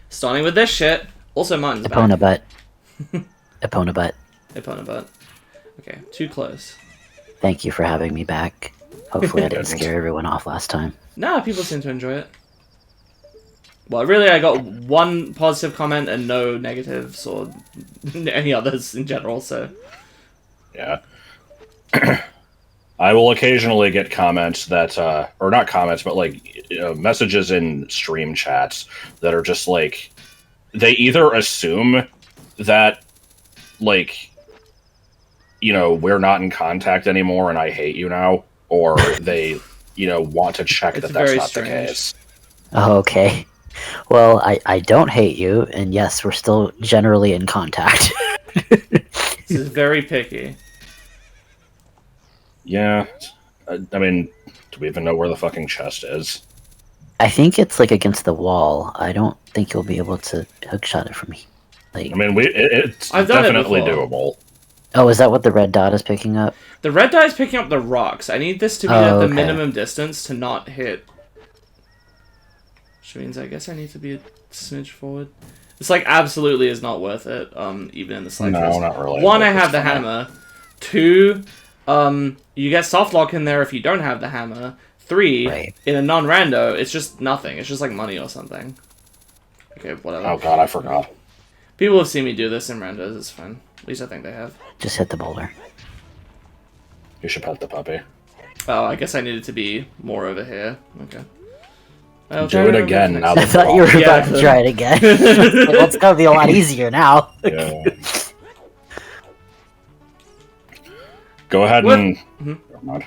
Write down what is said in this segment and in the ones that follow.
Starting with this shit. Also, mine's Epona back. butt. Epona butt. Epona butt. Okay, too close. Thank you for having me back. Hopefully I didn't scare everyone off last time. Nah, people seem to enjoy it. Well, really, I got one positive comment and no negatives or any others in general, so... Yeah. I will occasionally get comments that, or not comments, but like messages in stream chats that are just like, they either assume that, like, you know, we're not in contact anymore and I hate you now, or they, you know, want to check that that's not strange. the case. Oh, okay. Well, I don't hate you, and yes, we're still generally in contact. This is very picky. Yeah. I mean, do we even know where the fucking chest is? I think it's like against the wall. I don't think you'll be able to hookshot it from me. Like, I mean, it's I've done it definitely before. doable. oh, is that what the red dot is picking up? The red dye is picking up the rocks. I need this to be Oh, the okay. minimum distance to not hit. Which means I guess I need to be a smidge forward. It's like absolutely is not worth it, even in the slightest. No, not really. One, I have the hammer. Two, you get soft lock in there if you don't have the hammer. Three, Right. in a non-rando, it's just nothing. It's just like money or something. Okay, whatever. Oh god, I forgot. People have seen me do this in randos, it's fine. At least I think they have. Just hit the boulder. You should pet the puppy. Oh, I guess I needed to be more over here. Okay. I'll Do try it over again next now I that thought you were Yeah. about to try it again. Like, well, it's gonna be a lot easier now. Yeah. Go ahead What? and... Mhm. Never mind.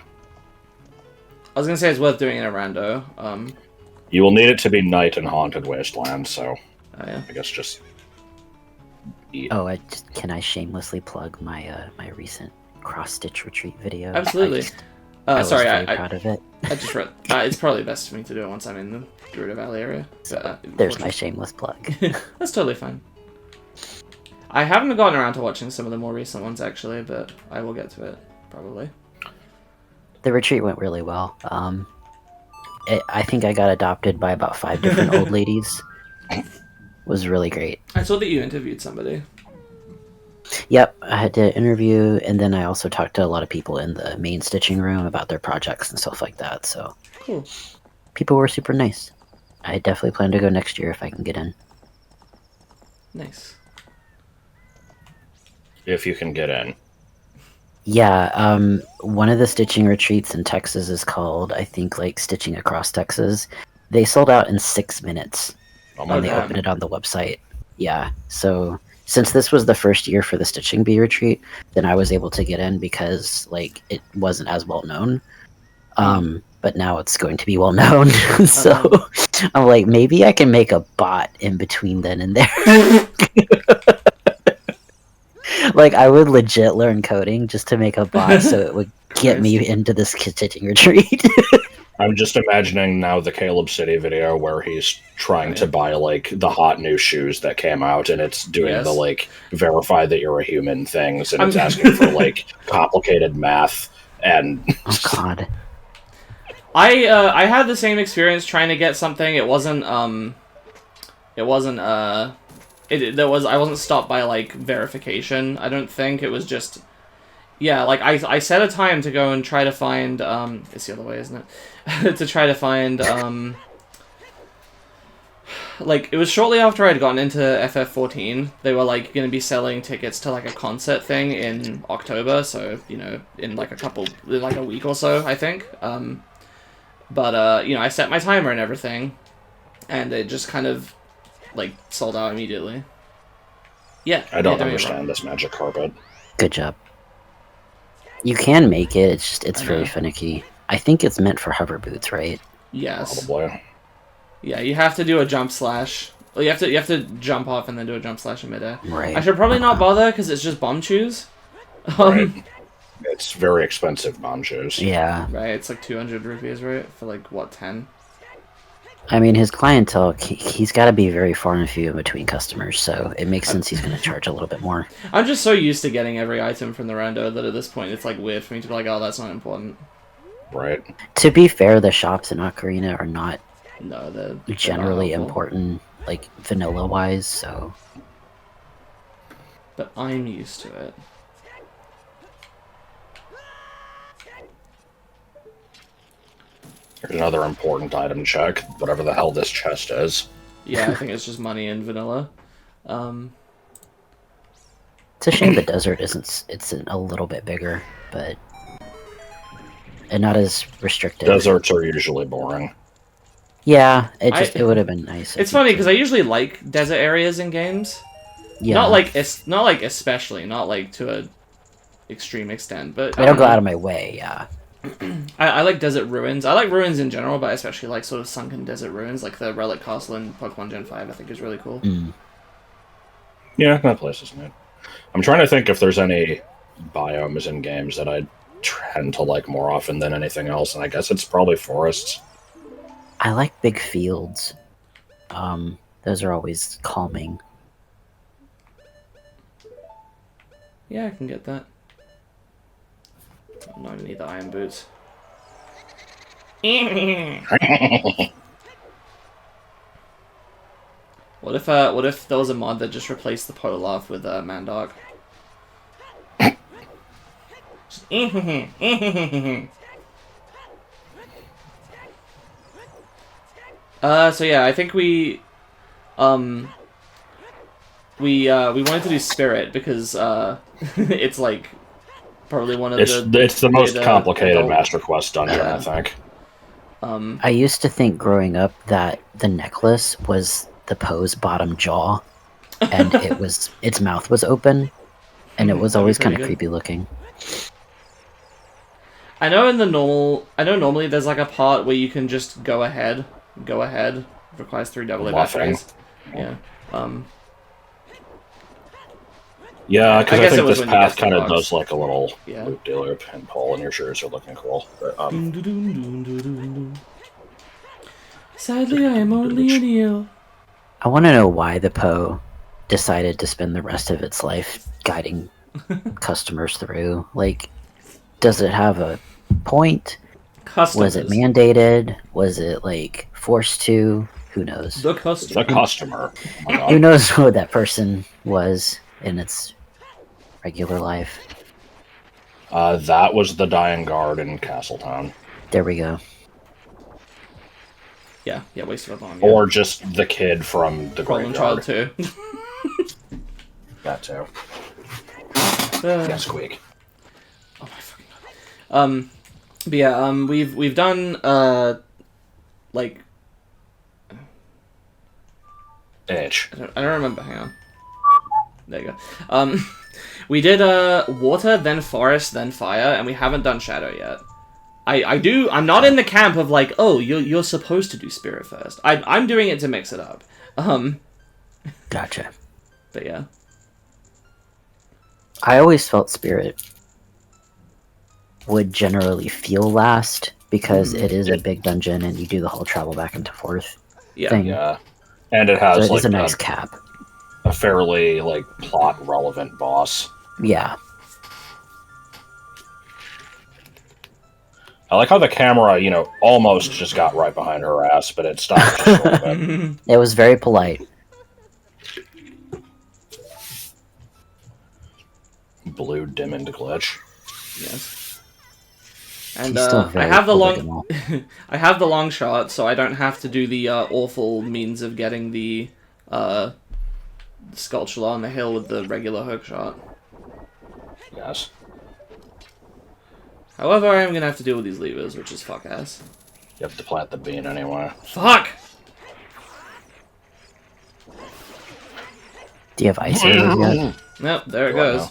I was gonna say it's worth doing in a rando. You will need it to be night in Haunted Wasteland, so Oh yeah. I guess just eat. Oh, can I shamelessly plug my my recent cross-stitch retreat video? Absolutely. I was Sorry, very I proud of it. just read. It's probably best for me to do it once I'm in the Gerudo Valley area. But, There's my shameless plug. That's totally fine. I haven't gotten around to watching some of the more recent ones actually, but I will get to it probably. The retreat went really well. I think I got adopted by about 5 different old ladies. It was really great. I saw that you interviewed somebody. Yep, I had to interview, and then I also talked to a lot of people in the main stitching room about their projects and stuff like that, so... Cool. People were super nice. I definitely plan to go next year if I can get in. Nice. If you can get in. Yeah, one of the stitching retreats in Texas is called, I think, like, Stitching Across Texas. They sold out in 6 minutes Oh when my they god. opened it on the website. Yeah, so... Since this was the first year for the Stitching Bee retreat, then I was able to get in because, like, it wasn't as well known. But now it's going to be well known. So I'm like, maybe I can make a bot in between then and there. Like, I would legit learn coding just to make a bot so it would get me into this stitching retreat. I'm just imagining now the Caleb City video where he's trying to buy, like, the hot new shoes that came out, and it's doing the, like, verify that you're a human things, and it's asking for, like, complicated math, and... Oh, God. I had the same experience trying to get something. I wasn't stopped by like verification. I don't think. It was just, yeah, like I set a time to go and try to find it's the other way, isn't it? To try to find like it was shortly after I'd gotten into FF14. They were like going to be selling tickets to like a concert thing in October, so you know, in like a week or so, I think. But you know, I set my timer and everything, and it just kind of like sold out immediately. Yeah, I don't get me understand wrong. this magic carpet. Good job. You can make it, it's just, it's I very know. finicky. I think it's meant for hover boots, right? Yes. Probably. Yeah, you have to do a jump slash. Well, you have to jump off and then do a jump slash in midair. Right. I should probably not bother because it's just bomb shoes. Right. It's very expensive bomb shoes. Yeah. Right, it's like 200 rupees, right? For like, what, 10? I mean, his clientele, he's got to be very far and few in between customers, so it makes sense he's going to charge a little bit more. I'm just so used to getting every item from the rando that at this point it's like weird for me to be like, oh, that's not important. Right. To be fair, the shops in Ocarina are not No, they're generally not helpful. important. like vanilla wise, so But I'm used to it. Here's another important item check. Whatever the hell this chest is. Yeah, I think it's just money and vanilla. it's a shame the desert isn't. It's a little bit bigger, but and not as restricted. Deserts are usually boring. Yeah, it would have been nice. It's funny because I usually like desert areas in games. Yeah, Not like especially, not like to a extreme extent, but I don't go out of my way. Yeah, I like desert ruins. I like ruins in general, but I especially like sort of sunken desert ruins, like the Relic Castle in Pokemon Gen 5. I think is really cool. Yeah, that place is neat. I'm trying to think if there's any biomes in games that I tend to like more often than anything else, and I guess it's probably forests. I like big fields. Those are always calming. Yeah, I can get that. I'm not gonna need the iron boots. What if there was a mod that just replaced the Polarth with Mandark? So yeah, I think we wanted to do Spirit because it's like probably one of it's the most complicated adult... Master Quest dungeon, Yeah. I think. I used to think growing up that the necklace was the Poe's bottom jaw, and its mouth was open, and it was always kind of creepy looking. I know normally there's like a part where you can just go ahead. Requires 3 AA batteries. Yeah. Yeah, because I guess it think was this when you path get kind the of box. does like a little Yeah. loop-de-loop and pull, and your shoes are looking cool. But, Sadly, I am only an eel. I want to know why the Poe decided to spend the rest of its life guiding customers through. Like, does it have a point? Customers. Was it mandated? Was it like forced to? Who knows? The customer. the customer. Oh my God. Who knows who that person was in its regular life? That was the Dying Guard in Castletown. There we go. Yeah, wasted a bomb. Or just the kid from the Problem Graveyard. Child 2. That too. Yeah, Yeah, squeak. Oh my fucking god. But yeah, we've done like Itch. I don't remember. Hang on. There you go. We did water, then forest, then fire, and we haven't done shadow yet. I'm not in the camp of like, oh, you're supposed to do spirit first. I'm doing it to mix it up. Gotcha. But yeah. I always felt spirit would generally feel last because it is a big dungeon and you do the whole travel back and forth thing. Yeah. And it has So it is like a nice cap. a fairly like plot relevant boss. Yeah. I like how the camera, almost just got right behind her ass, but it stopped just a little bit. It was very polite. Blue diamond glitch. Yes. And He's still I very have the polygonal. I have the long shot, so I don't have to do the awful means of getting the sculpture on the hill with the regular hook shot. Yes. However, I am going to have to deal with these levers, which is fuck ass. You have to plant the bean anyway. Fuck! Do you have ice arrows yet? Nope, there it Do I goes. know?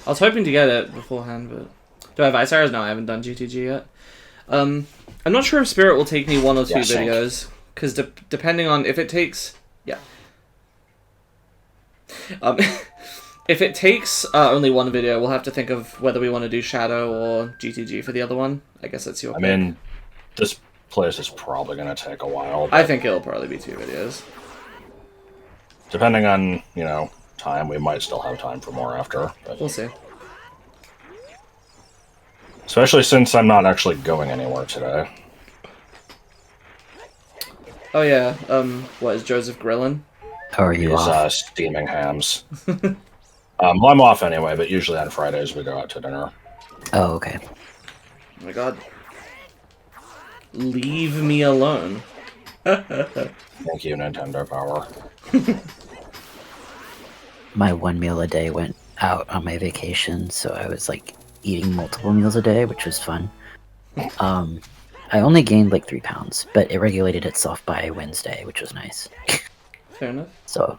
I was hoping to get it beforehand, but... Do I have ice arrows? No, I haven't done GTG yet. I'm not sure if Spirit will take me 1 or 2 Yeah, same. videos, because depending on if it takes... Yeah. If it takes only 1 video, we'll have to think of whether we want to do Shadow or GTG for the other one. I guess that's your I pick. mean, this place is probably going to take a while. I But think it'll probably be 2 videos. depending on, time, we might still have time for more after. But We'll see. especially since I'm not actually going anywhere today. Oh yeah. What is Joseph grilling? How are you He's off? steaming hams. Well, I'm off anyway, but usually on Fridays we go out to dinner. Oh, okay. Oh my god. Leave me alone. Thank you, Nintendo Power. My one meal a day went out on my vacation, so I was like eating multiple meals a day, which was fun. I only gained like 3 pounds, but it regulated itself by Wednesday, which was nice. Fair enough. So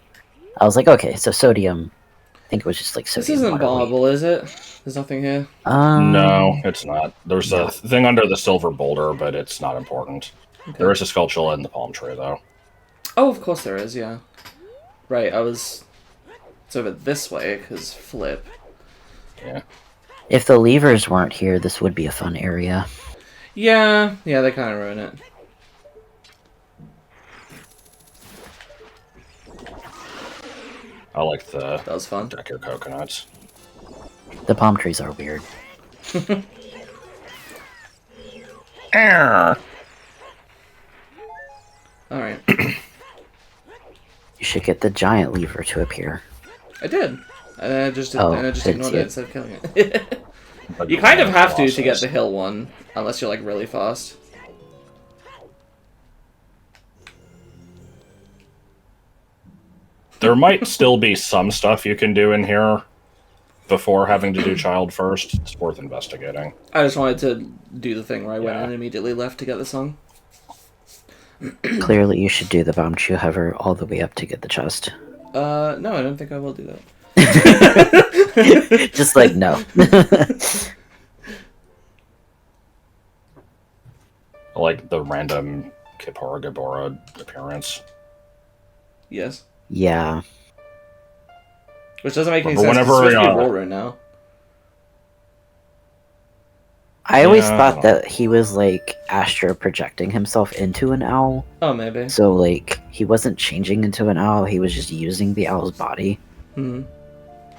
I was like, okay, so sodium. I think it was just like This sodium. isn't water weight. bombable, is it? There's nothing here. No, it's not. There's no. a thing under the silver boulder, but it's not important. Okay. There is a sculpture in the palm tree, though. Oh, of course there is, yeah. Right, it's over this way, because flip. Yeah. If the levers weren't here, this would be a fun area. Yeah, they kind of ruin it. I like the That was fun. Decker coconuts. The palm trees are weird. Arr! Alright. You should get the giant lever to appear. I did. And I just, Oh, and I just didn't ignored see it it. instead of killing it. You kind of have to get the hill one, unless you're like really fast. There might still be some stuff you can do in here before having to do child first. It's worth investigating. I just wanted to do the thing where I went Yeah. and immediately left to get the song. Clearly, you should do the bomb chew hover all the way up to get the chest. No, I don't think I will do that. Just like, no. I like the random Kippara Gabora appearance. Yes. Yeah. Which doesn't make any But sense. 'Cause whenever, it's supposed to be Roaring now. I always Yeah. thought that he was like astro projecting himself into an owl. Oh, maybe. So like he wasn't changing into an owl, he was just using the owl's body. Hmm.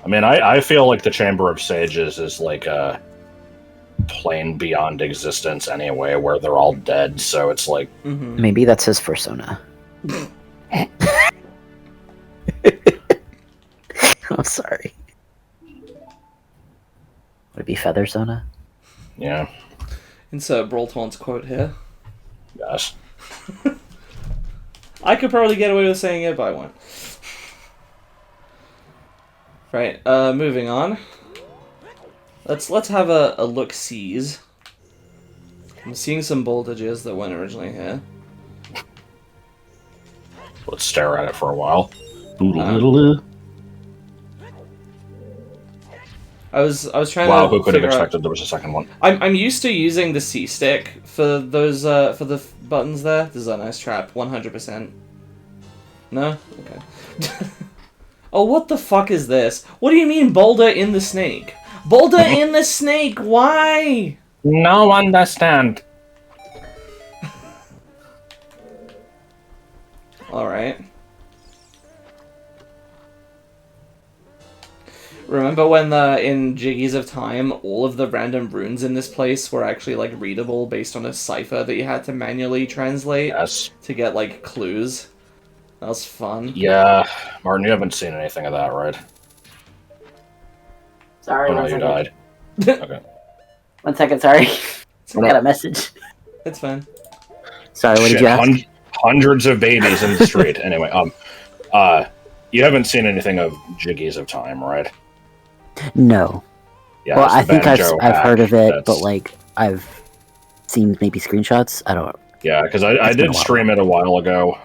I mean, I feel like the Chamber of Sages is like a plane beyond existence anyway, where they're all dead, so it's like... Mm-hmm. Maybe that's his persona. I'm sorry. Would it be Feathersona? Yeah, Insert Brawltaun's quote here. yes. I could probably get away with saying it, but I won't. Right, moving on. Let's have a look-sees. I'm seeing some voltages that weren't originally here. Let's stare at it for a while. I was trying Wow, to who could have figure out- expected there was a second one? I'm used to using the C stick for those for the buttons there. This is a nice trap, 100%. No? Okay. Oh, what the fuck is this? What do you mean boulder in the snake? Boulder in the snake, why? No understand. Alright. Remember when in Jiggies of Time, all of the random runes in this place were actually like readable based on a cipher that you had to manually translate Yes. to get like clues? That was fun. Yeah, Martin, you haven't seen anything of that, right? Sorry, Oh no, you died. Okay. 1 second, sorry. It's I got a message. It's fine. Sorry, what Shit, did you ask? Hundreds of babies in the street. Anyway, you haven't seen anything of Jiggies of Time, right? No. Yeah. Well, it's I the think I've banjo heard hack of it, that's- but like I've seen maybe screenshots. I don't. Yeah, because I It's been a did while. stream it a while ago.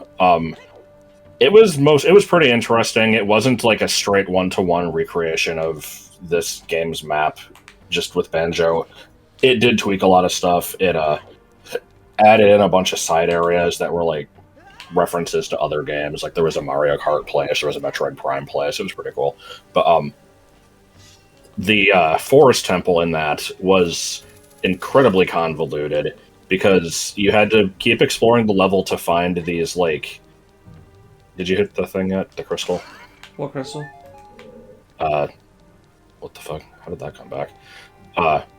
It was pretty interesting. It wasn't like a straight one-to-one recreation of this game's map, just with banjo. It did tweak a lot of stuff. It added in a bunch of side areas that were like references to other games. Like there was a Mario Kart place, there was a Metroid Prime place. It was pretty cool. But the forest temple in that was incredibly convoluted because you had to keep exploring the level to find these like. Did you hit the thing yet? The crystal? What crystal? What the fuck? How did that come back?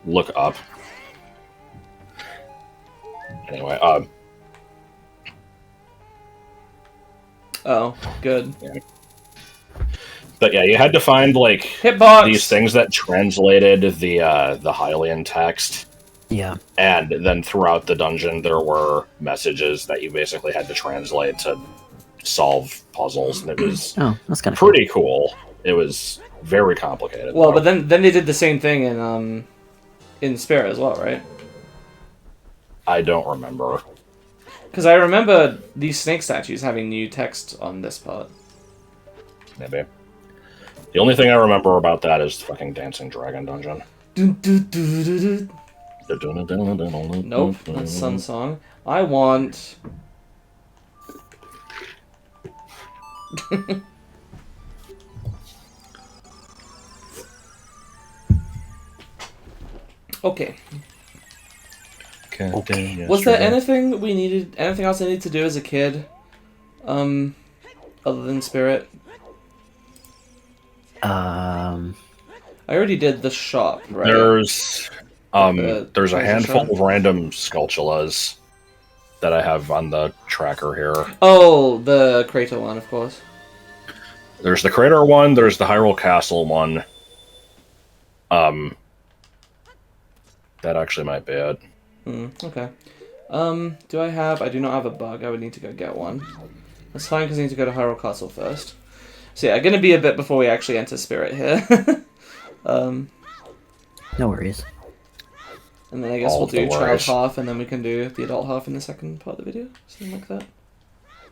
Look up. Anyway, Oh, good. But yeah, you had to find like Hitbox! these things that translated the Hylian text. Yeah. And then throughout the dungeon, there were messages that you basically had to translate to solve puzzles, and it was that's kind of pretty cool. It was very complicated. Well, though. but then they did the same thing in Spirit as well, right? I don't remember. Because I remember these snake statues having new text on this part. Maybe. The only thing I remember about that is the fucking Dancing Dragon dungeon. Nope, that's Sun Song. I want... Okay. Was there anything else I needed to do as a kid? Other than Spirit? I I already did the shop, right? There's a treasure handful shop? of random sculptulas that I have on the tracker here. Oh, the Crater one, of course. There's the Crater one, there's the Hyrule Castle one. That actually might be it. Okay. I do not have a bug. I would need to go get one. That's fine, because I need to go to Hyrule Castle first. So yeah, gonna be a bit before we actually enter Spirit here. No worries. And then I guess All we'll the do child worries. half, and then we can do the adult half in the second part of the video. Something like that.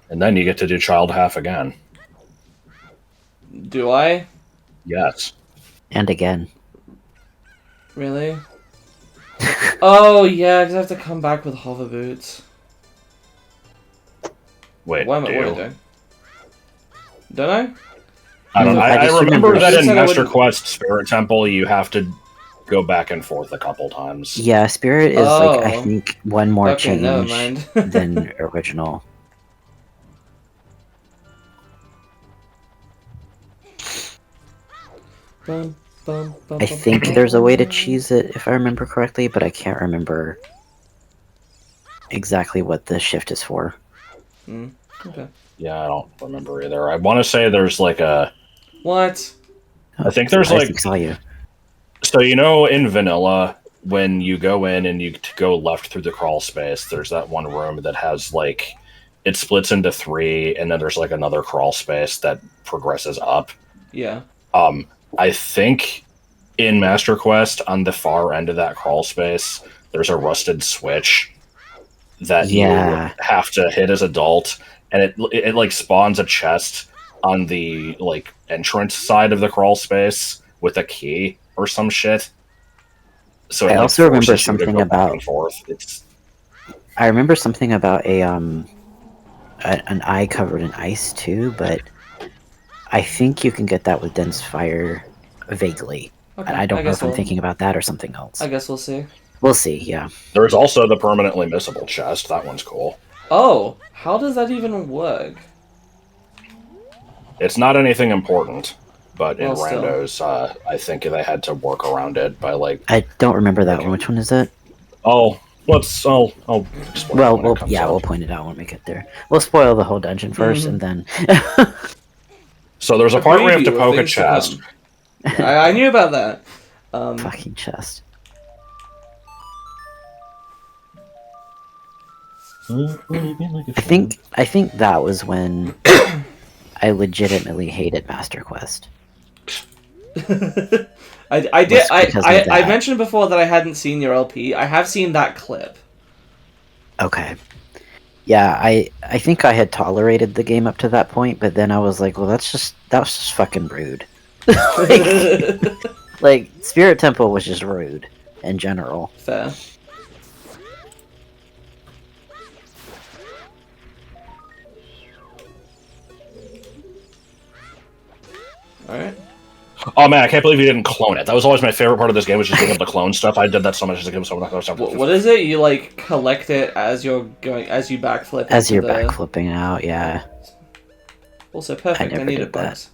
And then you get to do child half again. Do I? Yes. And again. Really? Oh, yeah, because I have to come back with hover boots. Wait, What am do I you? doing? Don't I? I don't know. I I just remember remember- that You in said I Master wouldn't- Quest Spirit Temple, you have to go back and forth a couple times. Yeah, Spirit is like I Oh. think one more Okay, never change mind. than original. I think there's a way to cheese it if I remember correctly, but I can't remember exactly what the shift is for. Okay. Yeah, I don't remember either. I want to say there's like a... What? I think there's I like... saw you. So you know in vanilla, when you go in and you go left through the crawl space, there's that one room that has like... It splits into 3, and then there's like another crawl space that progresses up. Yeah. I think in Master Quest, on the far end of that crawl space, there's a rusted switch that Yeah. you have to hit as adult, and it like spawns a chest on the like entrance side of the crawl space with a key or some shit. So it, I like, also remember forces you to something go back about- and forth. It's I remember something about an eye covered in ice too, but I think you can get that with dense fire vaguely. Okay. And I don't know guess if I'm we'll- thinking about that or something else. I guess we'll see. We'll see, yeah. there's also the permanently missable chest. That one's cool. Oh, how does that even work? It's not anything important, but in Well, still. randos, I think they had to work around it by like, I don't remember that one. Which one is it? I'll explain Well, when it comes up. we'll point it out when we get there. We'll spoil the whole dungeon first, and then... So there's a part where you have to preview of poke a things to chest. come. I knew about that. Fucking chest. I think that was when I legitimately hated Master Quest. I did. Was because of I that. mentioned before that I hadn't seen your LP. I have seen that clip. Okay. Yeah, I think I had tolerated the game up to that point, but then I was like, well, that was just fucking rude. Like, Spirit Temple was just rude in general. Fair. Alright. Oh man, I can't believe you didn't clone it. That was always my favorite part of this game, was just being able to clone stuff. I did that so much as a game, so What is it? You like collect it as you're going, as you backflip. As into you're the... backflipping out, yeah. Also perfect. I never needed did that. bugs.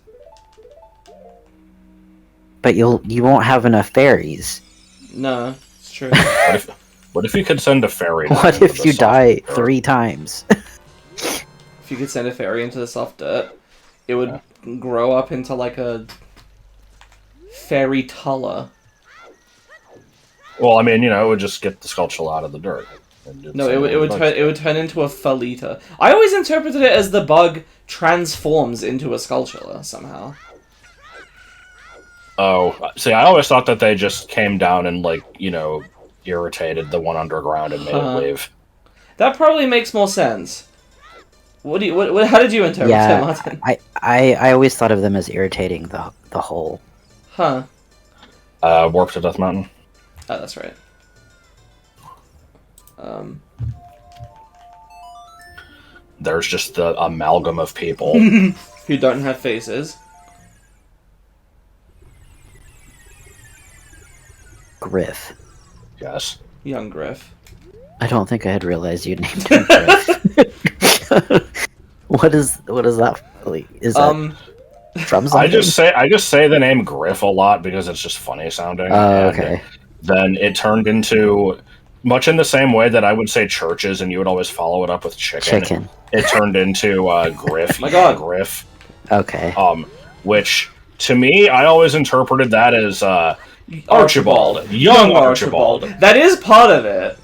But you won't have enough fairies. No, it's true. What if you could send a fairy? down What into if the you soft die earth? 3 times? If you could send a fairy into the soft dirt, it would grow up into like a fairy tuller. Well, I mean, it would just get the Skulltula out of the dirt. No, it would turn into a Falita. I always interpreted it as the bug transforms into a Skulltula somehow. Oh, see, I always thought that they just came down and, like, irritated the one underground and made it leave. That probably makes more sense. How did you interpret it, Martin? I always thought of them as irritating the hole. Huh. Warp to Death Mountain. Oh, that's right. There's just the amalgam of people. Who don't have faces. Griff. Yes. Young Griff. I don't think I had realized you'd named him Griff. What is that? Is that from something? I just say the name Griff a lot because it's just funny sounding. Oh, okay. Then it turned into, much in the same way that I would say churches and you would always follow it up with chicken. It turned into Griff. My God. Griff. Okay. Which to me, I always interpreted that as Archibald. Young Archibald. That is part of it.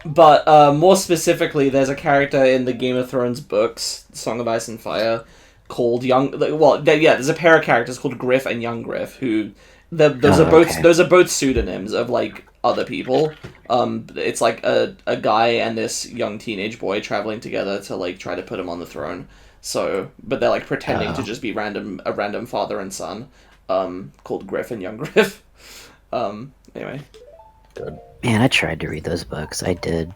But more specifically, there's a character in the Game of Thrones books, Song of Ice and Fire, called Young. There's a pair of characters called Griff and Young Griff who. Those are both pseudonyms of like other people. It's like a guy and this young teenage boy traveling together to like try to put him on the throne. So, but they're like pretending to just be a random father and son, called Griff and Young Griff. Anyway. Good. Man, I tried to read those books. I did.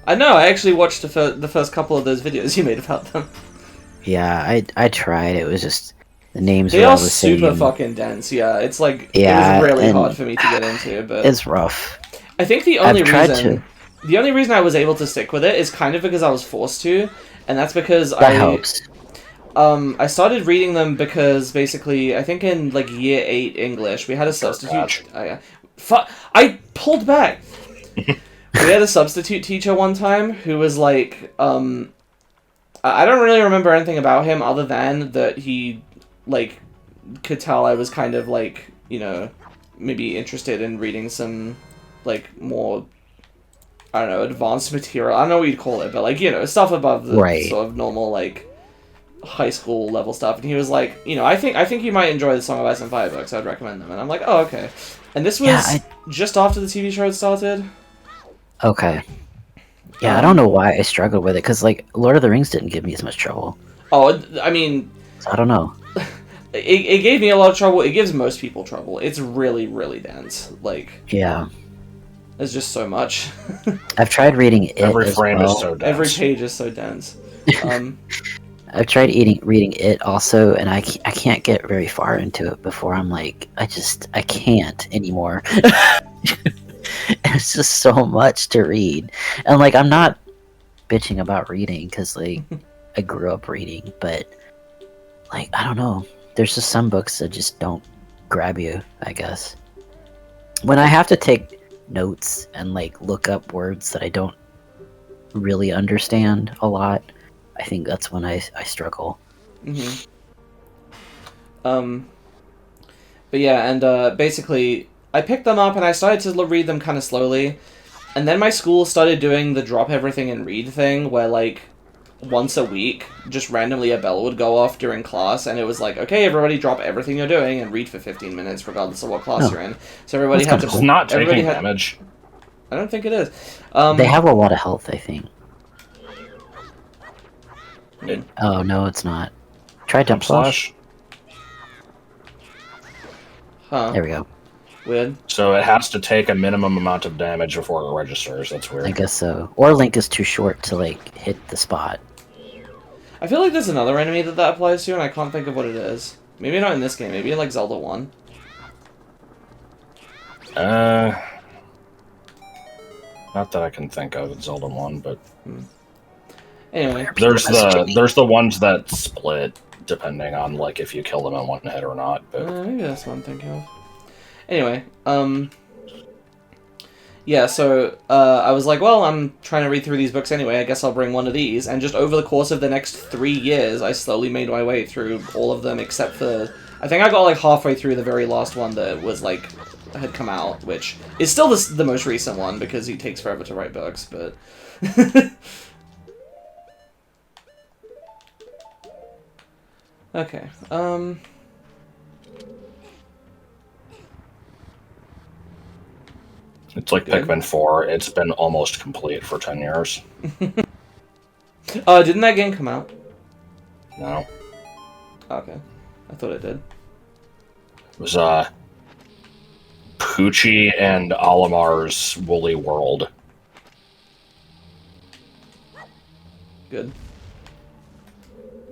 I know. I actually watched the first couple of those videos you made about them. Yeah, I tried. It was just. The names they are all are the same. super fucking dense. Yeah, it's like it was really hard for me to get into, but it's rough. I think the only reason I was able to stick with it is kind of because I was forced to, and that's because that helps. I started reading them because basically I think in like year 8 English we had a substitute. I pulled back. We had a substitute teacher one time who was like, I don't really remember anything about him other than that he. Like, could tell I was kind of like, maybe interested in reading some, like, more, I don't know, advanced material. I don't know what you'd call it, but, like, stuff above the sort of normal, like, high school level stuff. And he was like, I think you might enjoy the Song of Ice and Fire books. I'd recommend them. And I'm like, oh, okay. And this was just after the TV show had started. Okay. Yeah, I don't know why I struggled with it, because, like, Lord of the Rings didn't give me as much trouble. Oh, I mean... I don't know. It gave me a lot of trouble. It gives most people trouble. It's really, really dense. Like... Yeah. There's just so much. I've tried reading it Every frame is so dense. Every page is so dense. I've tried reading it also, and I can't get very far into it before I'm like, I can't anymore. It's just so much to read. And, like, I'm not bitching about reading, because, like, I grew up reading, but, like, I don't know. There's just some books that just don't grab you, I guess. When I have to take notes and, like, look up words that I don't really understand a lot, I think that's when I struggle. Mm-hmm. But yeah, and basically, I picked them up and I started to read them kind of slowly, and then my school started doing the drop everything and read thing, where, like, once a week, just randomly a bell would go off during class, and it was like, okay, everybody drop everything you're doing and read for 15 minutes, regardless of what class you're in. So everybody had to... It's not taking damage. I don't think it is. They have a lot of health, I think. Oh, no, it's not. Try Dump Slash. Huh. There we go. Weird. So it has to take a minimum amount of damage before it registers. That's weird. I guess so. Or Link is too short to, like, hit the spot. I feel like there's another enemy that applies to, and I can't think of what it is. Maybe not in this game. Maybe in, like, Zelda 1. Not that I can think of in Zelda 1, but... Anyway. There's the ones that split, depending on, like, if you kill them in one hit or not, but... Maybe that's what I'm thinking of. Anyway, Yeah, so I was like, well, I'm trying to read through these books anyway, I guess I'll bring one of these. And just over the course of the next 3 years, I slowly made my way through all of them, except for... I think I got, like, halfway through the very last one that was, like, had come out, which is still the most recent one, because he takes forever to write books, but... Okay, It's like Good. Pikmin 4. It's been almost complete for 10 years. didn't that game come out? No. Okay. I thought it did. It was, Poochie and Olimar's Woolly World. Good.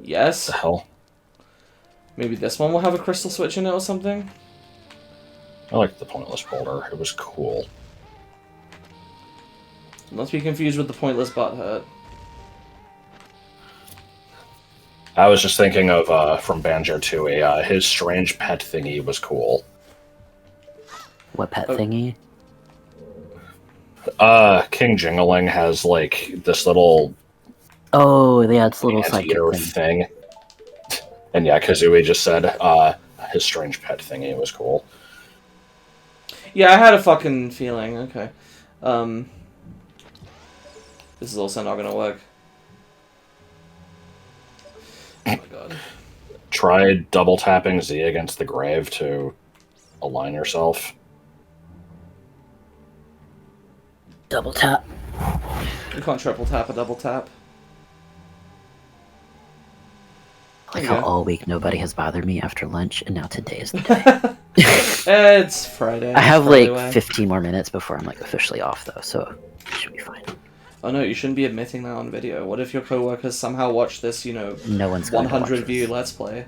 Yes? The hell? Maybe this one will have a crystal switch in it or something? I liked the Pointless Boulder. It was cool. Must be confused with the pointless butt hurt. I was just thinking of, from Banjo-Tooie, his strange pet thingy was cool. What pet Oh. thingy? King Jingling has, like, this little Oh, yeah, it's a little anteater sidekick thing. thing. And yeah, Kazooie just said, his strange pet thingy was cool. Yeah, I had a fucking feeling. Okay. This is also not gonna work. Oh my god. Try double tapping Z against the grave to align yourself. Double tap. You can't triple tap a double tap. Like There you how go. all week nobody has bothered me after lunch, and now today is the day. It's Friday. I have It's Friday like away. 15 more minutes before I'm like officially off though, so it should be fine. Oh no, you shouldn't be admitting that on video. What if your coworkers somehow watch this, you know, No one's going to watch 100 view this. Let's Play?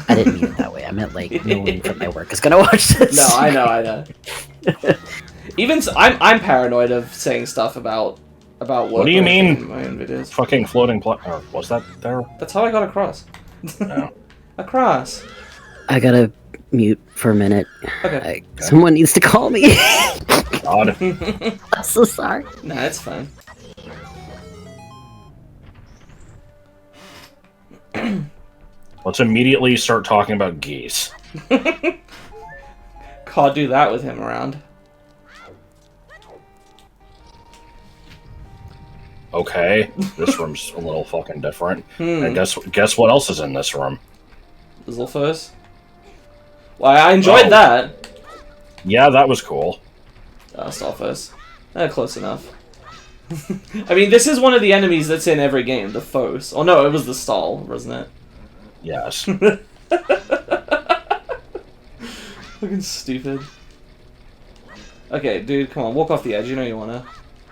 I didn't mean it that way. I meant like no one from my work is gonna watch this. No, I know. Even I'm paranoid of saying stuff about work. What do you mean? in my own videos. Fucking floating or was that there? That's how I got across. No. Across. I gotta mute for a minute. Okay. Someone needs to call me. God. I'm so sorry. Nah, it's fine. Let's immediately start talking about geese. Can't do that with him around. Okay, this room's a little fucking different. And Hmm. guess what else is in this room? Zilfos? Why, I enjoyed Oh. that. Yeah, that was cool. Stalfos. Close enough. I mean, this is one of the enemies that's in every game, the Phos. Oh no, it was the Stall, wasn't it? Yes. Fucking stupid. Okay, dude, come on, walk off the edge. You know you wanna.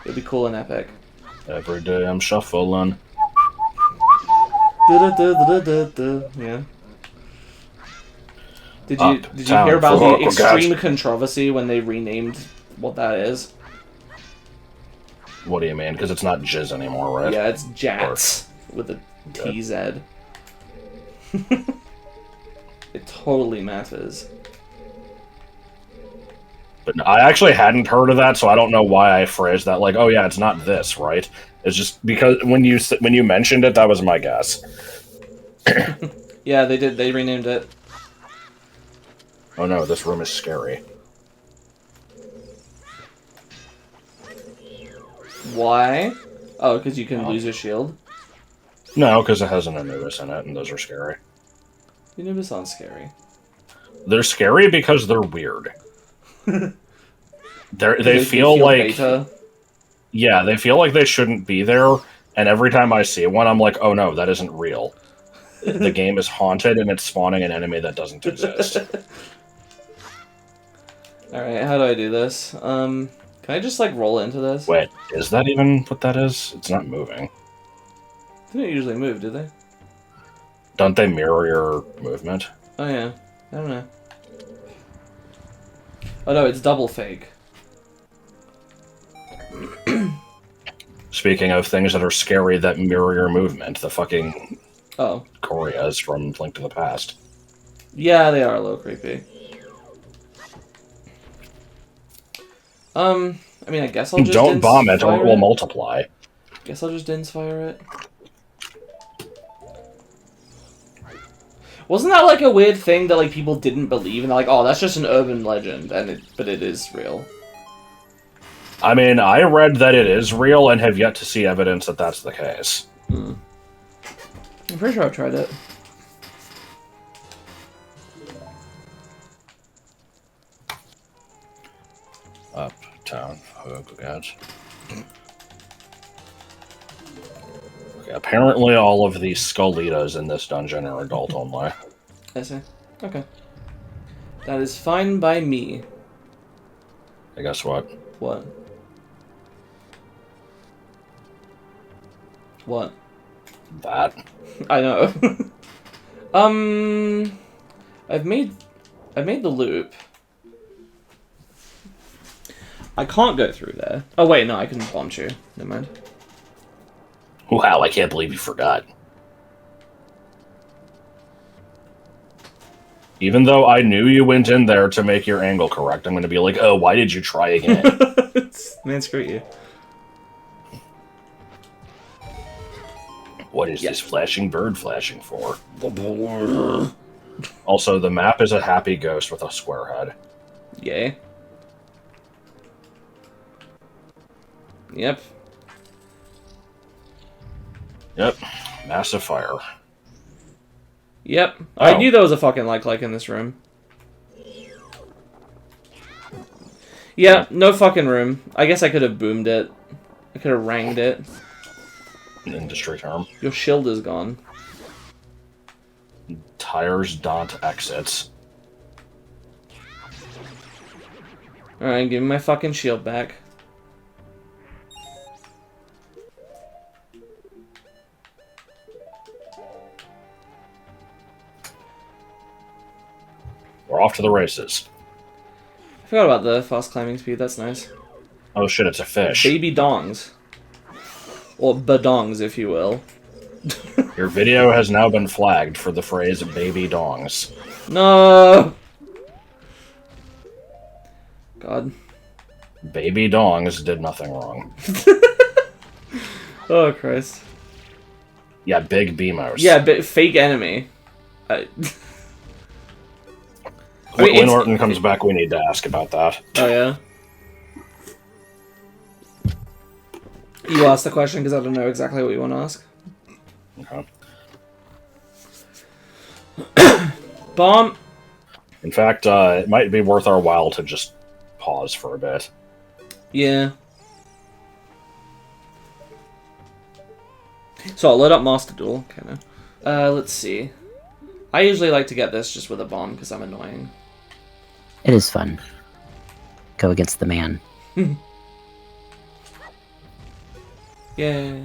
It'd be cool and epic. Every day I'm shuffling. Da-da-da-da-da-da. Yeah. Did you Uptown hear about Fort the Worth. extreme controversy when they renamed what that is? What do you mean? Because it's not jizz anymore, right? Yeah, it's Jats with a TZ. It totally matters. But I actually hadn't heard of that, so I don't know why I phrased that like, "Oh yeah, it's not this," right? It's just because when you mentioned it, that was my guess. Yeah, they did. They renamed it. Oh no, this room is scary. Why? Oh, because you can lose your shield. No, because it has an Anubis in it, and those are scary. You never sound scary. They're scary because they're weird. They They feel like beta. yeah, they feel like they shouldn't be there. And every time I see one, I'm like, oh no, that isn't real. The game is haunted, and it's spawning an enemy that doesn't exist. Alright, how do I do this? Can I just, like, roll into this? Wait, is that even what that is? It's not moving. They don't usually move, do they? Don't they mirror your movement? Oh, yeah. I don't know. Oh, no, it's double fake. Speaking of things that are scary that mirror your movement, the fucking Oh. Koreas from Link to the Past. Yeah, they are a little creepy. I mean, I guess I'll just Don't bomb it, or fire it will multiply. Guess I'll just fire it. Wasn't that like a weird thing that like people didn't believe, and they're like, oh, that's just an urban legend, but it is real. I mean, I read that it is real and have yet to see evidence that that's the case. I'm pretty sure I've tried it. Uptown Hogwarts. Okay, apparently all of the Skullitas in this dungeon are adult only. I see. Okay. That is fine by me. I guess what? What? What? That. I know. I've made the loop. I can't go through there. Oh wait, no, I can bomb you. Never mind. Wow, I can't believe you forgot. Even though I knew you went in there to make your angle correct, I'm going to be like, oh, why did you try again? Man, screw you. What is this flashing bird flashing for? Also, the map is a happy ghost with a square head. Yay. Yep. Yep. Massive fire. Yep. Oh. I knew there was a fucking like in this room. Yeah, no fucking room. I guess I could have boomed it. I could have ranged it. An industry term. Your shield is gone. Tires dot exits. Alright, give me my fucking shield back. We're off to the races. I forgot about the fast climbing speed, that's nice. Oh shit, it's a fish. Baby dongs. Or badongs, if you will. Your video has now been flagged for the phrase baby dongs. No! God. Baby dongs did nothing wrong. Oh, Christ. Yeah, big Beamos. Yeah, but fake enemy. When Orton comes back, we need to ask about that. Oh, yeah? You asked the question because I don't know exactly what you want to ask. Okay. Bomb! In fact, it might be worth our while to just pause for a bit. Yeah. So I'll load up Master Duel. Okay, no. Let's see. I usually like to get this just with a bomb because I'm annoying. It is fun. Go against the man. Yay.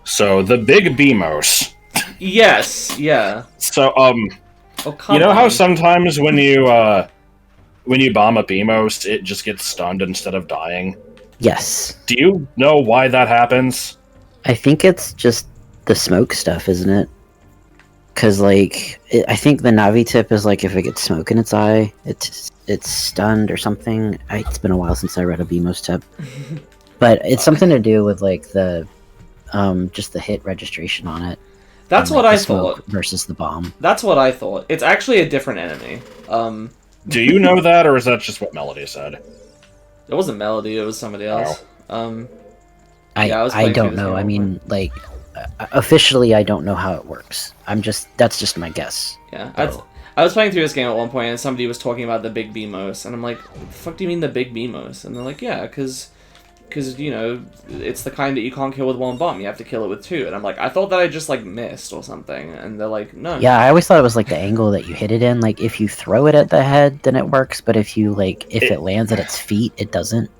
So, the big Beamos. Yes, yeah. So, Oh, come you know on. how sometimes when you bomb a Beamos, it just gets stunned instead of dying? Yes. Do you know why that happens? I think it's just the smoke stuff, isn't it? Because, like, I think the Navi tip is, like, if it gets smoke in its eye, it's stunned or something. It's been a while since I read a Beamos tip. But it's something to do with, like, the, just the hit registration on it. That's and, what like, I the smoke thought. Versus the bomb. That's what I thought. It's actually a different enemy. Do you know that, or is that just what Melody said? It wasn't Melody, it was somebody else. Yeah, I was I playing through don't this know. game I at one mean, like, officially, I don't know how it works. That's just my guess. Yeah, Oh. I was playing through this game at one point, and somebody was talking about the big Beamos, and I'm like, what the fuck do you mean the big Beamos? And they're like, yeah, because, you know, it's the kind that you can't kill with one bomb, you have to kill it with two. And I'm like, I thought that I just, like, missed or something. And they're like, no. Yeah, I always thought it was, like, the angle that you hit it in. Like, if you throw it at the head, then it works, but if you, like, if it lands at its feet, it doesn't.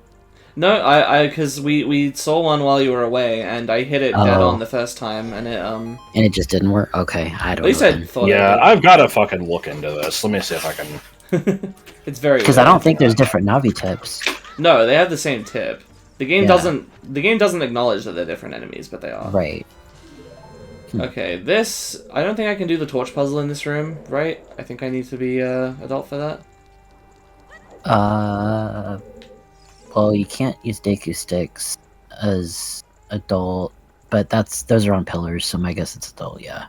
No, because we saw one while you were away, and I hit it dead Oh. on the first time, and it, And it just didn't work? Okay, I don't At least know. I thought Yeah, it I've got to fucking look into this. Let me see if I can... did. It's very Because I weird. don't think there's different Navi tips. No, they have the same tip. The game Yeah. doesn't acknowledge that they're different enemies, but they are. Right. Okay, this... I don't think I can do the torch puzzle in this room, right? I think I need to be adult for that. Well, you can't use Deku sticks as adult, but those are on pillars, so my guess it's adult. Yeah.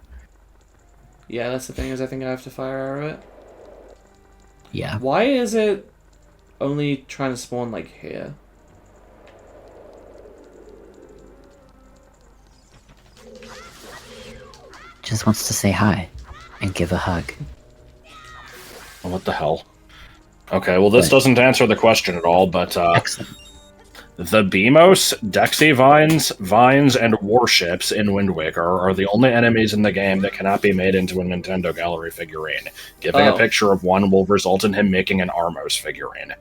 Yeah, that's the thing, is I think I have to fire arrow it. Yeah. Why is it only trying to spawn, like, here? Just wants to say hi and give a hug. What the hell? Okay, well, this doesn't answer the question at all, but Excellent. the Beamos, Dexy Vines, and Warships in Wind Waker are the only enemies in the game that cannot be made into a Nintendo Gallery figurine. Giving a picture of one will result in him making an Armos figurine.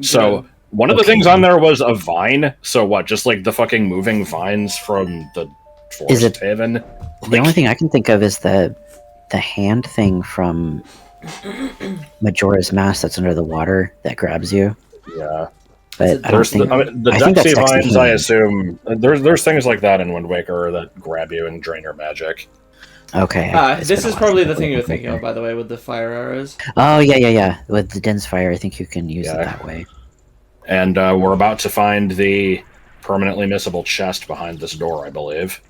So, one of the things on there was a vine. So what, just like the fucking moving vines from the Forest Haven? The only thing I can think of is the hand thing from Majora's Mask that's under the water that grabs you. Yeah. But I don't think... the Dexy Vines, I assume... There's things like that in Wind Waker that grab you and drain your magic. Okay. This is probably the thing you're thinking of, by the way, with the fire arrows. Oh, yeah. With the Dense Fire, I think you can use it that way. And we're about to find the permanently missable chest behind this door, I believe.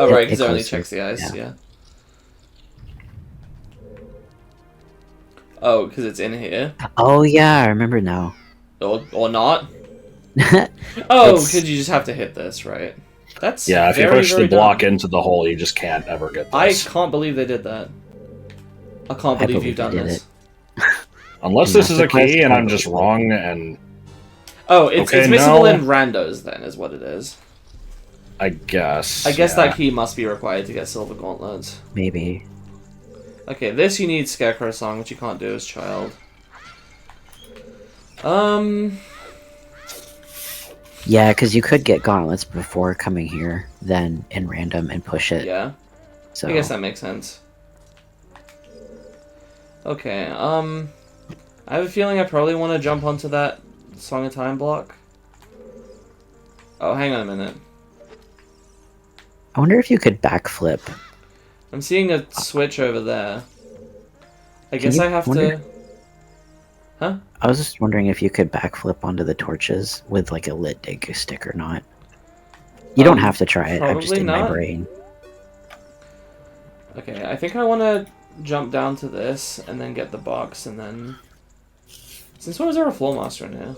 Oh, right, because it only checks the ice, yeah. Oh, because it's in here? Oh, yeah, I remember now. Or not? Oh, because you just have to hit this, right? That's if you push the block into the hole, you just can't ever get this. I can't believe they did that. I can't believe you've done this. Unless this is a key and I'm just wrong and... Oh, it's missable in randos, then, is what it is. I guess. I guess that key must be required to get Silver Gauntlets. Maybe. Okay, this you need Scarecrow Song, which you can't do as child. Yeah, because you could get gauntlets before coming here, then in random and push it. Yeah. So I guess that makes sense. Okay, I have a feeling I probably want to jump onto that Song of Time block. Oh, hang on a minute. I wonder if you could backflip. I'm seeing a switch over there. I guess I have to... Huh? I was just wondering if you could backflip onto the torches with like a lit Deku stick or not. You don't have to try it, I'm just in my brain. Okay, I think I want to jump down to this and then get the box and then... Since when was there a Floor Master in here?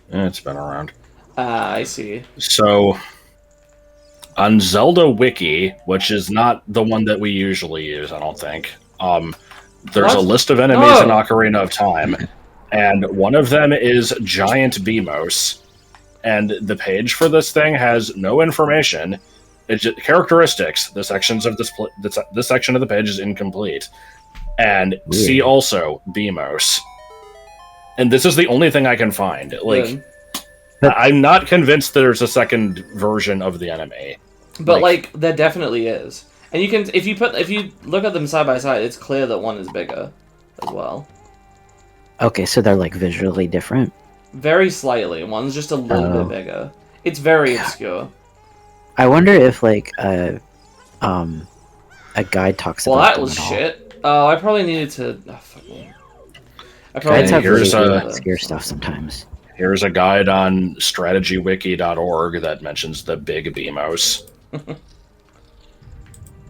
It's been around. Ah, I see. So, on Zelda Wiki, which is not the one that we usually use, I don't think, there's a list of enemies in Ocarina of Time, and one of them is Giant Beamos, and the page for this thing has no information. It's just characteristics. The sections of this section of the page is incomplete, and see also Beamos. And this is the only thing I can find. Like, I'm not convinced there's a second version of the enemy. But like there definitely is. And you can if you look at them side by side, it's clear that one is bigger as well. Okay, so they're like visually different? Very slightly. One's just a little bit bigger. It's very obscure. I wonder if like a guide talks about that was shit. Oh, I probably needed to I probably guides have really obscure stuff sometimes. Here's a guide on strategywiki.org that mentions the big Beamos.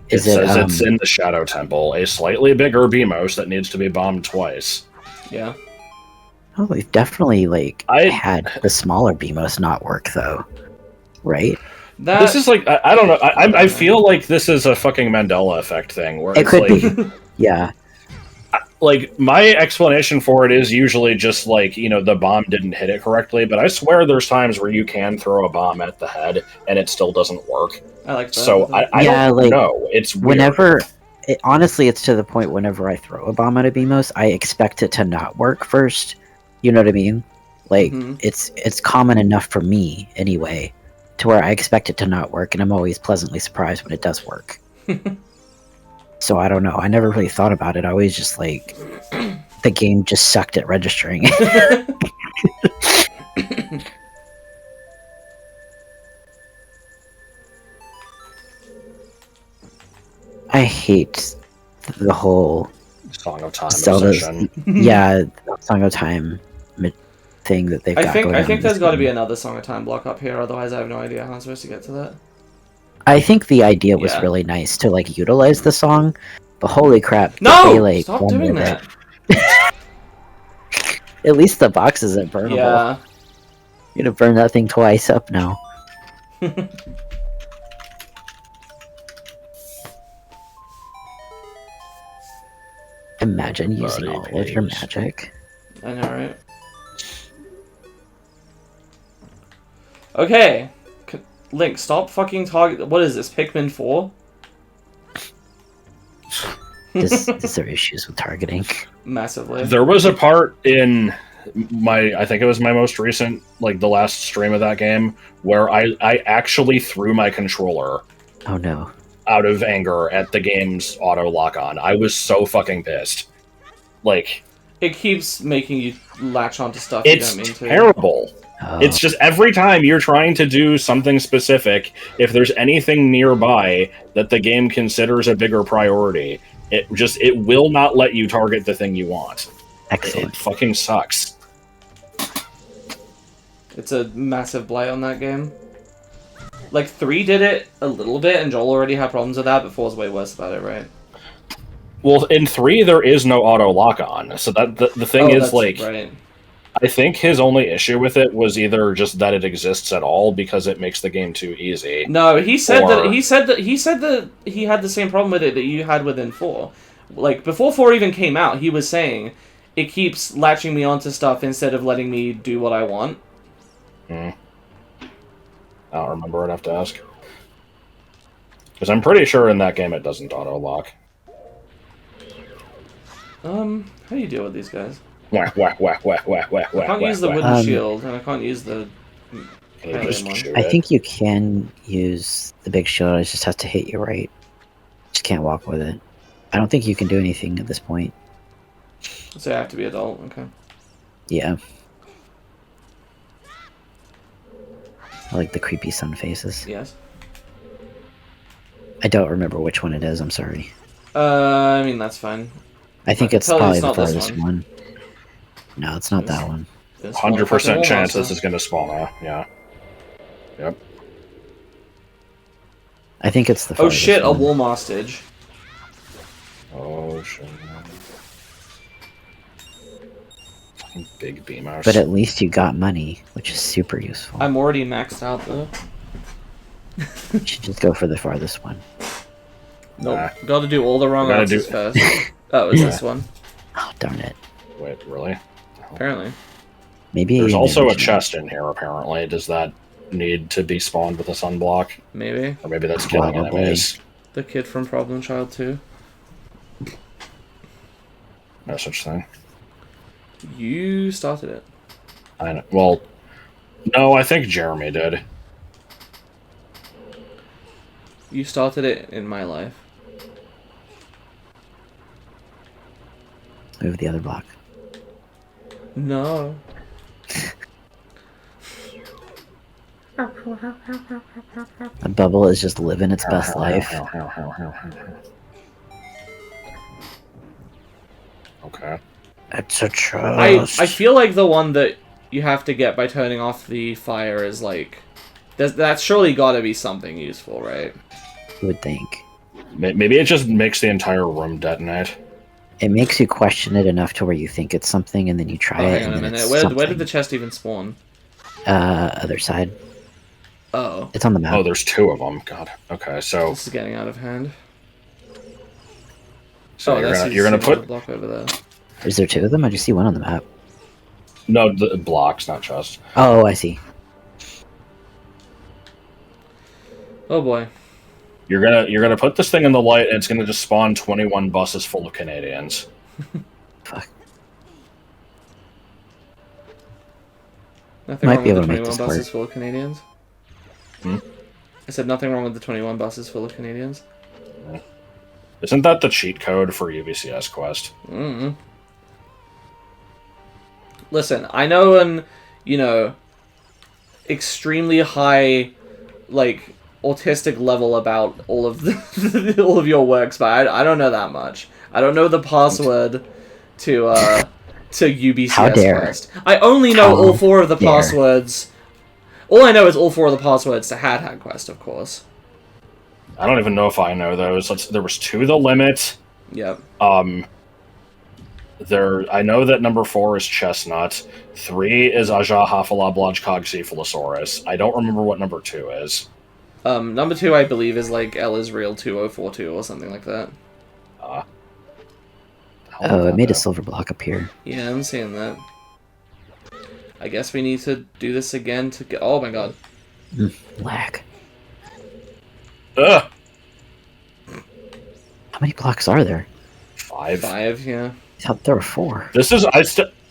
It says it's in the Shadow Temple, a slightly bigger Beamos that needs to be bombed twice. Yeah. Oh, we've definitely had the smaller Beamos not work though, right? This is like I don't know. I feel like this is a fucking Mandela effect thing where it could be. Yeah. Like, my explanation for it is usually just, like, you know, the bomb didn't hit it correctly, but I swear there's times where you can throw a bomb at the head, and it still doesn't work. I like that. So, I don't know. It's weird. Honestly, it's to the point whenever I throw a bomb at a Beamos, I expect it to not work first. You know what I mean? Like, it's common enough for me, anyway, to where I expect it to not work, and I'm always pleasantly surprised when it does work. So I don't know. I never really thought about it. I always just the game just sucked at registering. hate the whole Song of Time Zelda's obsession. yeah, Song of Time thing that they've got going on. I think in there's this got to be game. another Song of Time block up here. Otherwise, I have no idea how I'm supposed to get to that. I think the idea was Yeah. really nice to like utilize the song, but holy crap! No! They, like, Stop run doing with that. it. At least the box isn't burnable. Yeah. You're gonna burn that thing twice up now. Imagine using Bloody all of your pigs. magic. I know, right? Okay. Link, stop fucking target. What is this? Pikmin 4? Is there issues with targeting? Massively. There was a part in I think it was my most recent, like the last stream of that game, where I actually threw my controller Oh no. out of anger at the game's auto lock on. I was so fucking pissed. Like, It keeps making you latch onto stuff it's you don't mean to. terrible. Oh. It's just every time you're trying to do something specific, if there's anything nearby that the game considers a bigger priority, it will not let you target the thing you want. Excellent. It fucking sucks. It's a massive blight on that game. Like, 3 did it a little bit, and Joel already had problems with that, but 4's way worse about it, right? Well, in 3 there is no auto lock on, so that the thing is, that's like, right. I think his only issue with it was either just that it exists at all because it makes the game too easy. No, he said Or- that he had the same problem with it that you had within 4. Like, before 4 even came out, he was saying it keeps latching me onto stuff instead of letting me do what I want. I don't remember. I'd have to ask. Because I'm pretty sure in that game it doesn't auto lock. How do you deal with these guys? Whack, whack, whack, whack, whack, whack, I whack, can't use the whack, wooden whack. shield, and I can't use the... Can you just one. shoot I it? think you can use the big shield. It just has to hit you right. Just can't walk with it. I don't think you can do anything at this point. So I have to be adult, okay. Yeah. I like the creepy sun faces. Yes. I don't remember which one it is. I'm sorry. I mean, that's fine. I think I it's tell you probably it's the not this farthest one. No, it's not that one. This one 100% fucking chance monster. this is going to spawn out. Yeah. Yep. I think it's the Oh farthest shit, a one. wall mastage. Oh, shit. Fucking big Beamos. But at least you got money, which is super useful. I'm already maxed out, though. You should just go for the farthest one. Nope. Nah. Gotta do all the wrong Gotta answers do- first. Oh, it's this one, Oh, darn it. Wait, really? apparently. Maybe There's also a mention- chest in here, apparently. Does that need to be spawned with a sunblock? Maybe. Or maybe that's killing Probably. enemies. The kid from Problem Child 2. No such thing. You started it. I know. Well, no, I think Jeremy did. You started it in my life. Move the other block. No. A bubble is just living its best life. Okay. It's a I trust. feel like the one that you have to get by turning off the fire is like... That's surely gotta be something useful, right? You would think. Maybe it just makes the entire room detonate. It makes you question it enough to where you think it's something, and then you try Oh, it, hang on and a then minute. it's Where something. did the chest even spawn? Other side. Oh. It's on the map. Oh, there's 2 of them. God. Okay, so This is getting out of hand. you're gonna put block over there. Is there 2 of them? I just see one on the map. no the blocks, not chests. Oh, I see. Oh boy. You're gonna put this thing in the light, and it's gonna just spawn 21 buses full of Canadians. Fuck. Nothing Might wrong be with able the to make 21 this buses work. full of Canadians. Hmm? I said nothing wrong with the 21 buses full of Canadians. Isn't that the cheat code for UBCS Quest? Mm-mm. Listen, I know an, extremely high, like, autistic level about all of all of your works, but I don't know that much. I don't know the password to UBCS How dare. Quest. I only know How all 4 of the dare. passwords. All I know is all 4 of the passwords to Hat Quest, of course. I don't even know if I know those. There was 2 the limit. Yep. I know that number 4 is Chestnut. 3 is Aja Hafalablaj Cogcephalosaurus. I don't remember what number 2 is. Number 2, I believe, is like L Israel 2042 or something like that. Oh, it made a silver block appear. Yeah, I'm seeing that. I guess we need to do this again to get. Oh my god. Lag. Ugh! How many blocks are there? 5. 5, yeah. I thought there were 4. This is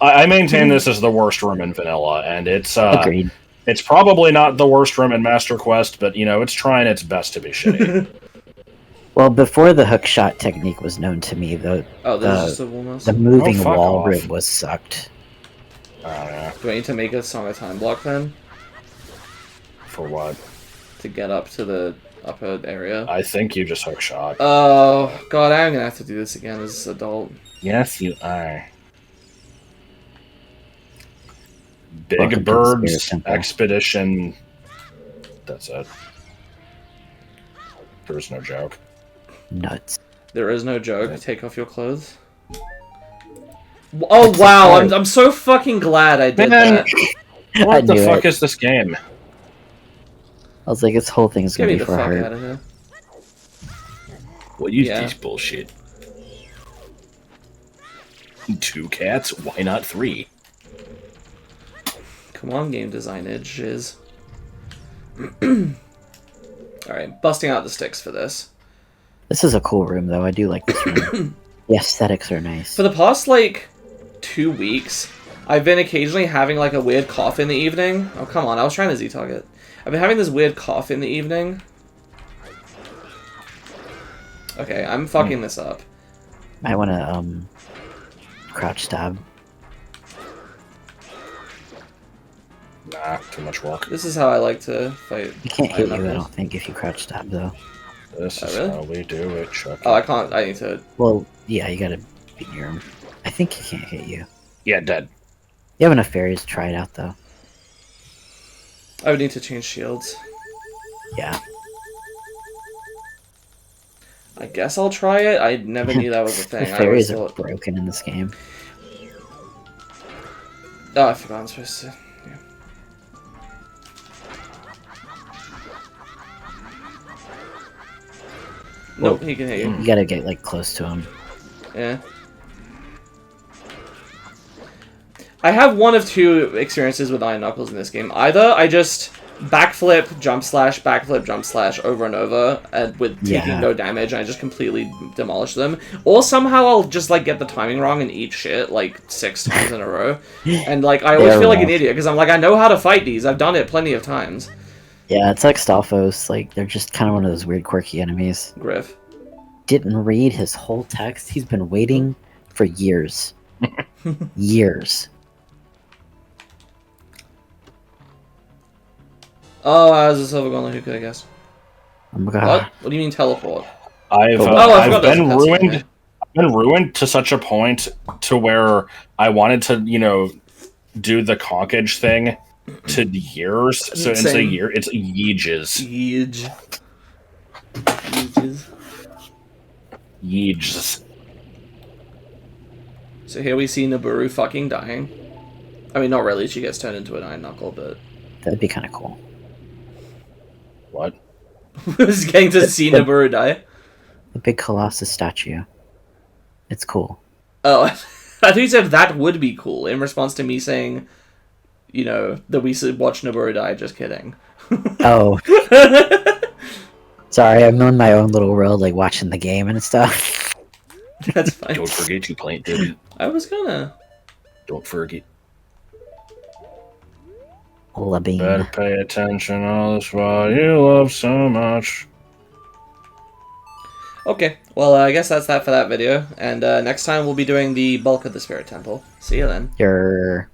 I maintain this is the worst room in vanilla, and it's Agreed. it's probably not the worst room in Master Quest, but you know it's trying its best to be shitty. Well, before the hook shot technique was known to me, Oh, there's just a wall mouse. the moving fuck wall off. room was sucked. Oh yeah. Do I need to make a song of time block then? For what? To get up to the upper area? I think you just hook shot. Oh, god, I'm gonna have to do this again as an adult. Yes, you are. Welcome Big to the Bird's Spirit Temple. Expedition. That's it. There's no joke. Nuts. There is no joke. Take off your clothes. Oh wow, I'm so fucking glad I did that. What the knew fuck it. is this game? I was like, this whole thing's Get gonna me be the for fuck her. out of here. What is Yeah. this bullshit? 2 cats? Why not 3? Come on, game design edges. Alright, busting out the sticks for this. This is a cool room, though. I do like this room. The aesthetics are nice. For the past, like, 2 weeks, I've been occasionally having, like, a weird cough in the evening. Oh, come on, I was trying to Z-target. I've been having this weird cough in the evening. Okay, I'm fucking this up. Might want to, crouch stab. Nah, too much work. This is how I like to fight. You can't hit you, I knuckles. don't think, if you crouch stab, though. This Oh, is really? how we do it, Chuck. Oh, I can't. I need to. Well, yeah, you gotta be near him. I think he can't hit you. Yeah, dead. You have enough fairies to try it out, though. I would need to change shields. Yeah. I guess I'll try it. I never knew that was a The thing. I always fairies are thought. broken in this game. Oh, I forgot I'm supposed to. Yeah. Nope, he can hit you. You gotta get, like, close to him. Yeah. I have one of 2 experiences with Iron Knuckles in this game. Either I just backflip, jump slash over and over, and with taking Yeah. no damage, and I just completely demolish them. Or somehow I'll just, like, get the timing wrong and eat shit, like, 6 times in a row. And, like, I always They're feel like an rough. idiot, because I'm like, I know how to fight these. I've done it plenty of times. Yeah, it's like Stalfos. Like, they're just kind of one of those weird, quirky enemies. Griff. Didn't read his whole text. He's been waiting for years. Years. Oh, I was a silver golem, who could I guess? Oh my god. What? What do you mean teleport? I've Oh, I I've forgot there's been a cutscene, ruined. okay. I've been ruined to such a point to where I wanted to, you know, do the conkage thing to years. So it's a Same. year. It's yeeges. Yeej. Yeeges. Yeeges. So here we see Naburu fucking dying. I mean, not really. She gets turned into an Iron Knuckle, but That'd be kind of cool. What? I was getting to see Naburu die. The big Colossus statue. It's cool. Oh, I thought you said that would be cool in response to me saying, you know, that we should watch Naburu die. Just kidding. Oh, sorry, I'm in my own little world, like watching the game and stuff. That's fine. Don't forget you plant it. I was gonna. Don't forget. Labine. Better pay attention. All this while you love so much. Okay, well, I guess that's that for that video. And next time we'll be doing the bulk of the Spirit Temple. See you then. Your